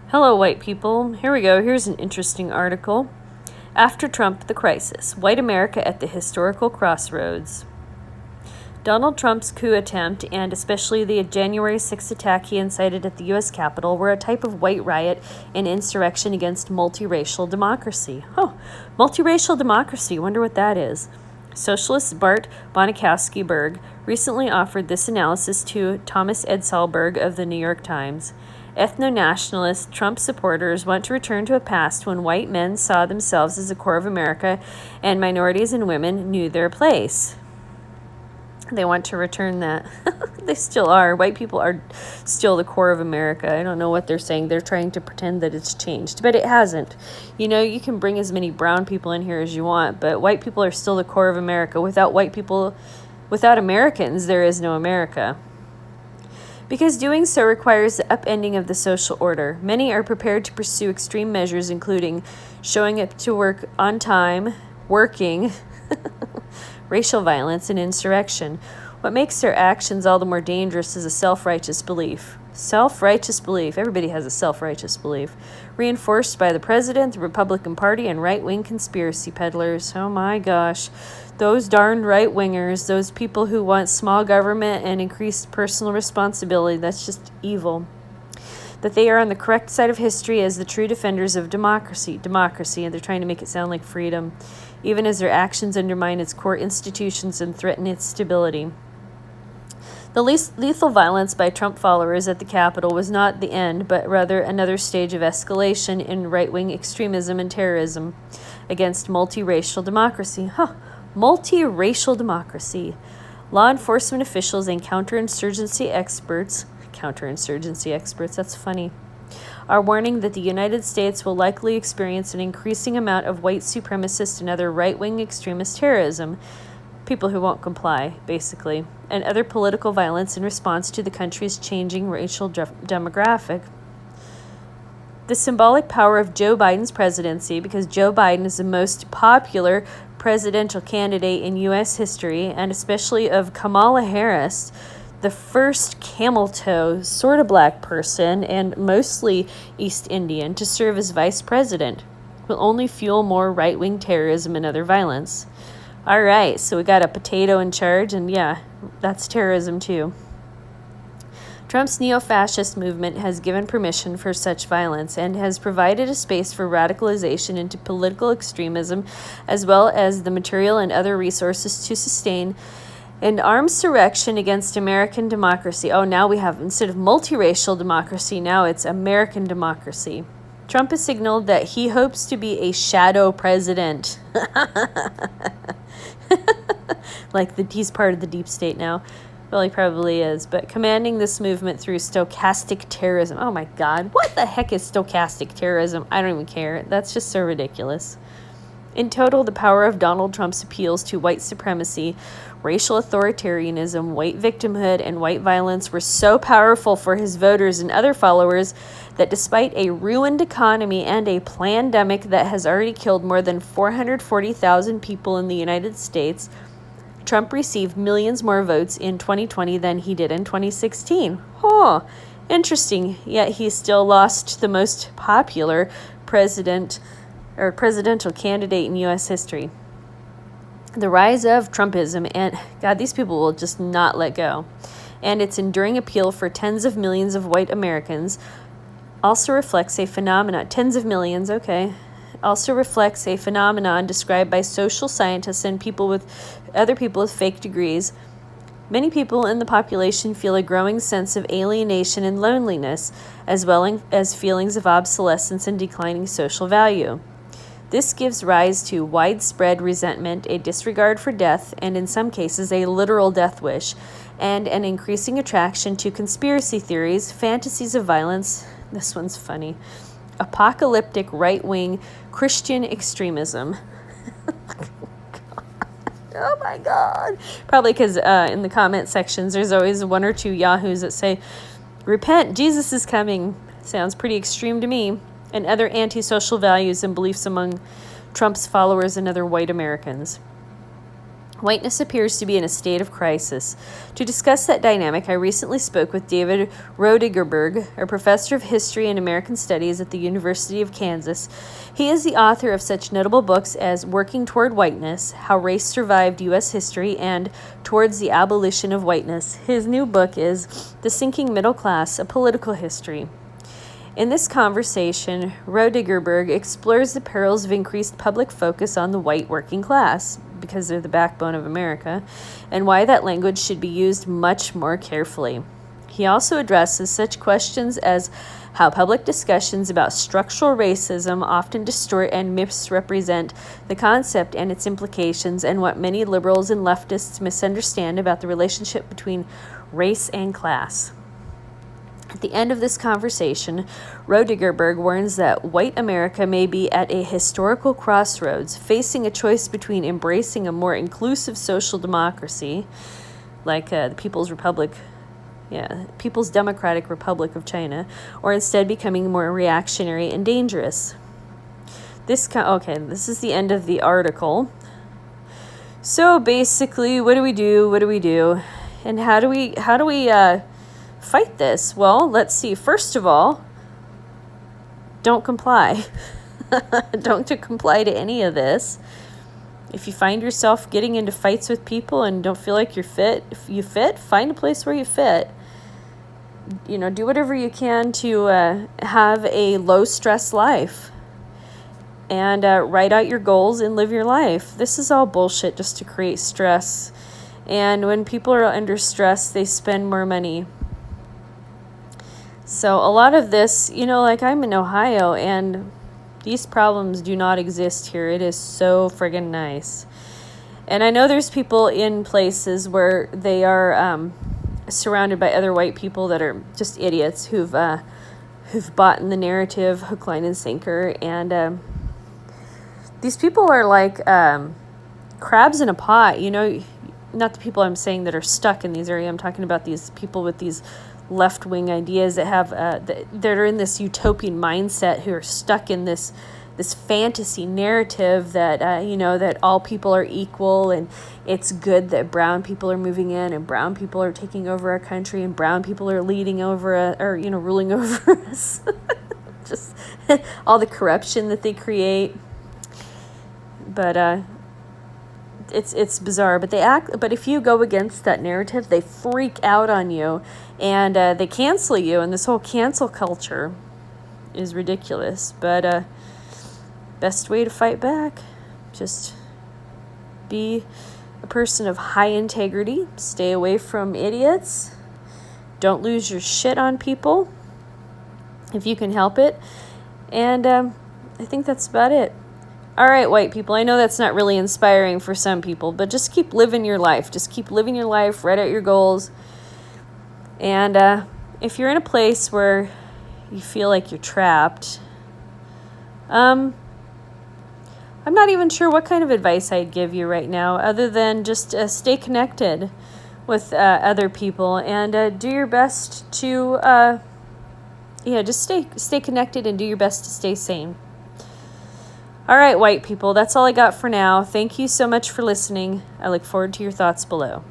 Hello, white people. Here we go. Here's an interesting article. After Trump, the crisis. White America at the historical crossroads. Donald Trump's coup attempt, and especially the January 6th attack he incited at the U.S. Capitol, were a type of white riot and insurrection against multiracial democracy. Multiracial democracy. Wonder what that is. Socialist Bart Bonikowski Berg recently offered this analysis to Thomas Edsall Berg of the New York Times. Ethno-nationalist Trump supporters want to return to a past when white men saw themselves as the core of America and minorities and women knew their place. They want to return that. They still are. White people are still the core of America. I don't know what they're saying. They're trying to pretend that it's changed, but it hasn't. You can bring as many brown people in here as you want, but white people are still the core of America. Without white people, without Americans, there is no America. Because doing so requires the upending of the social order. Many are prepared to pursue extreme measures, including showing up to work on time, working, racial violence, and insurrection. What makes their actions all the more dangerous is a self-righteous belief. Self-righteous belief. Everybody has a self-righteous belief. Reinforced by the president, the Republican Party, and right-wing conspiracy peddlers. Oh my gosh. Those darned right-wingers, those people who want small government and increased personal responsibility, that's just evil. That they are on the correct side of history as the true defenders of democracy, and they're trying to make it sound like freedom, even as their actions undermine its core institutions and threaten its stability. The lethal violence by Trump followers at the Capitol was not the end, but rather another stage of escalation in right-wing extremism and terrorism against multiracial democracy. Multiracial democracy. Law enforcement officials and counterinsurgency experts, that's funny, are warning that the United States will likely experience an increasing amount of white supremacist and other right-wing extremist terrorism, people who won't comply, basically, and other political violence in response to the country's changing racial demographic. The symbolic power of Joe Biden's presidency, because Joe Biden is the most popular presidential candidate in U.S. history, and especially of Kamala Harris, the first camel toe, sort of black person, and mostly East Indian, to serve as vice president, will only fuel more right-wing terrorism and other violence. All right, so we got a potato in charge, and yeah, that's terrorism too. Trump's neo-fascist movement has given permission for such violence and has provided a space for radicalization into political extremism, as well as the material and other resources to sustain an armed insurrection against American democracy. Oh, now we have, instead of multiracial democracy, now it's American democracy. Trump has signaled that he hopes to be a shadow president. He's part of the deep state now. Well, he probably is, but commanding this movement through stochastic terrorism. Oh my God, what the heck is stochastic terrorism? I don't even care. That's just so ridiculous. In total, the power of Donald Trump's appeals to white supremacy, racial authoritarianism, white victimhood, and white violence were so powerful for his voters and other followers that despite a ruined economy and a pandemic that has already killed more than 440,000 people in the United States, Trump received millions more votes in 2020 than he did in 2016. Interesting. Yet he still lost the most popular presidential candidate in U.S. history. The rise of Trumpism, and God, these people will just not let go, and its enduring appeal for tens of millions of white Americans also reflects a phenomenon. Tens of millions, okay. Also reflects a phenomenon described by social scientists and other people with fake degrees. Many people in the population feel a growing sense of alienation and loneliness, as well as feelings of obsolescence and declining social value. This gives rise to widespread resentment, a disregard for death, and in some cases a literal death wish, and an increasing attraction to conspiracy theories, fantasies of violence. This one's funny. Apocalyptic right-wing Christian extremism. Oh my God. Probably because in the comment sections there's always one or two yahoos that say, "Repent, Jesus is coming." Sounds pretty extreme to me. And other antisocial values and beliefs among Trump's followers and other white Americans. Whiteness appears to be in a state of crisis. To discuss that dynamic, I recently spoke with David Berg, a professor of history and American studies at the University of Kansas. He is the author of such notable books as Working Toward Whiteness, How Race Survived U.S. History, and Towards the Abolition of Whiteness. His new book is The Sinking Middle Class, A Political History. In this conversation, Berg explores the perils of increased public focus on the white working class, because they're the backbone of America, and why that language should be used much more carefully. He also addresses such questions as how public discussions about structural racism often distort and misrepresent the concept and its implications, and what many liberals and leftists misunderstand about the relationship between race and class. At the end of this conversation, Berg warns that white America may be at a historical crossroads, facing a choice between embracing a more inclusive social democracy, like the People's Democratic Republic of China, or instead becoming more reactionary and dangerous. This is the end of the article. So basically, what do we do? And how do we fight this? Well, let's see. First of all, don't comply. Don't comply to any of this. If you find yourself getting into fights with people and don't feel like if you fit, find a place where you fit. Do whatever you can to have a low stress life, and write out your goals and live your life. This is all bullshit just to create stress. And when people are under stress, they spend more money. So a lot of this, like I'm in Ohio, and these problems do not exist here. It is so friggin' nice. And I know there's people in places where they are surrounded by other white people that are just idiots who've bought in the narrative hook, line, and sinker. And these people are like crabs in a pot, Not the people I'm saying that are stuck in these areas. I'm talking about these people with these left-wing ideas that have that are in this utopian mindset, who are stuck in this fantasy narrative that that all people are equal, and it's good that brown people are moving in, and brown people are taking over our country, and brown people are ruling over us. Just all the corruption that they create. But it's bizarre, but if you go against that narrative, they freak out on you, and they cancel you, and this whole cancel culture is ridiculous. But best way to fight back, just be a person of high integrity, stay away from idiots, don't lose your shit on people if you can help it, and I think that's about it. All right, white people, I know that's not really inspiring for some people, but just keep living your life. Just keep living your life, write out your goals. And if you're in a place where you feel like you're trapped, I'm not even sure what kind of advice I'd give you right now, other than just stay connected with other people, and do your best to, just stay connected and do your best to stay sane. All right, white people, that's all I got for now. Thank you so much for listening. I look forward to your thoughts below.